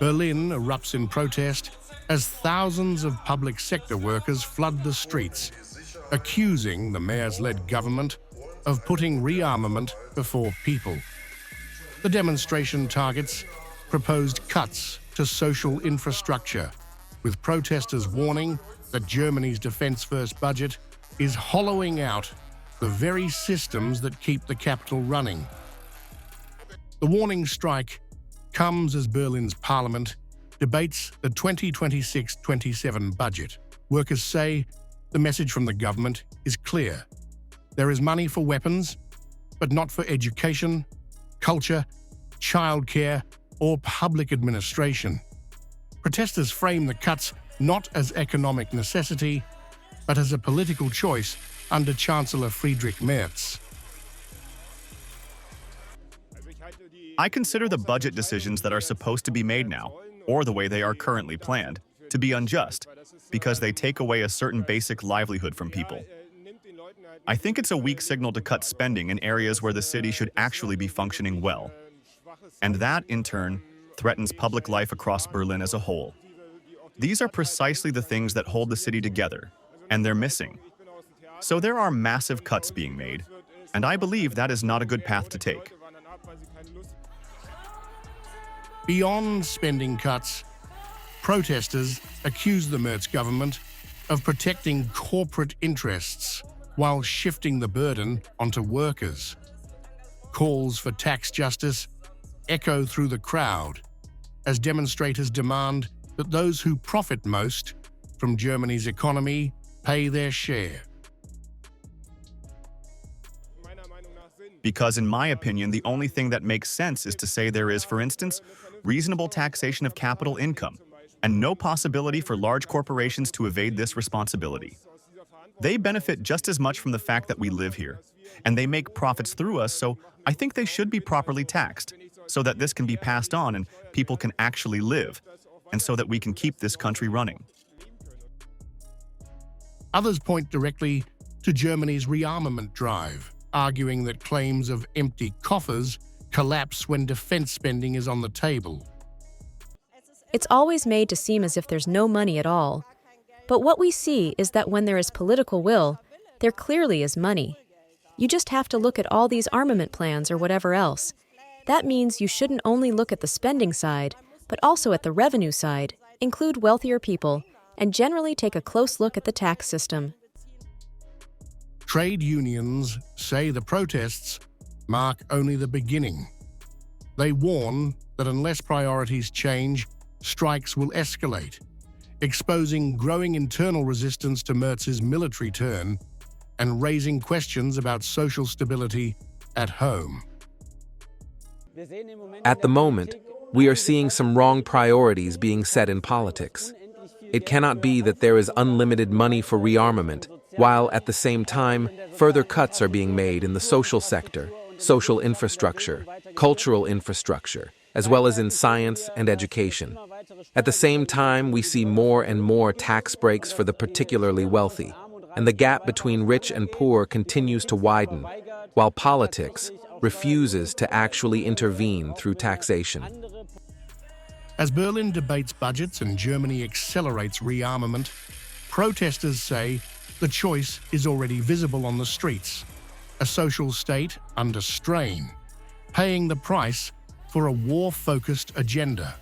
Berlin erupts in protest as thousands of public sector workers flood the streets, accusing the Merz-led government of putting rearmament before people. The demonstration targets proposed cuts to social infrastructure, with protesters warning that Germany's defense-first budget is hollowing out the very systems that keep the capital running. The warning strike comes as Berlin's parliament debates the 2026-27 budget. Workers say the message from the government is clear. There is money for weapons, but not for education, culture, childcare, or public administration. Protesters frame the cuts not as economic necessity, but as a political choice under Chancellor Friedrich Merz. I consider the budget decisions that are supposed to be made now, or the way they are currently planned, to be unjust, because they take away a certain basic livelihood from people. I think it's a weak signal to cut spending in areas where the city should actually be functioning well. And that, in turn, threatens public life across Berlin as a whole. These are precisely the things that hold the city together, and they're missing. So there are massive cuts being made, and I believe that is not a good path to take. Beyond spending cuts, protesters accuse the Merz government of protecting corporate interests while shifting the burden onto workers. Calls for tax justice echo through the crowd as demonstrators demand that those who profit most from Germany's economy pay their share. Because in my opinion, the only thing that makes sense is to say there is, for instance, reasonable taxation of capital income, and no possibility for large corporations to evade this responsibility. They benefit just as much from the fact that we live here, and they make profits through us, so I think they should be properly taxed, so that this can be passed on and people can actually live, and so that we can keep this country running. Others point directly to Germany's rearmament drive, arguing that claims of empty coffers collapse when defense spending is on the table. It's always made to seem as if there's no money at all. But what we see is that when there is political will, there clearly is money. You just have to look at all these armament plans or whatever else. That means you shouldn't only look at the spending side, but also at the revenue side, include wealthier people, and generally take a close look at the tax system. Trade unions say the protests mark only the beginning. They warn that unless priorities change, strikes will escalate, exposing growing internal resistance to Merz's military turn and raising questions about social stability at home. At the moment, we are seeing some wrong priorities being set in politics. It cannot be that there is unlimited money for rearmament, while at the same time, further cuts are being made in the social sector, social infrastructure, cultural infrastructure, as well as in science and education. At the same time, we see more and more tax breaks for the particularly wealthy, and the gap between rich and poor continues to widen, while politics refuses to actually intervene through taxation. As Berlin debates budgets and Germany accelerates rearmament, protesters say the choice is already visible on the streets. A social state under strain, paying the price for a war-focused agenda.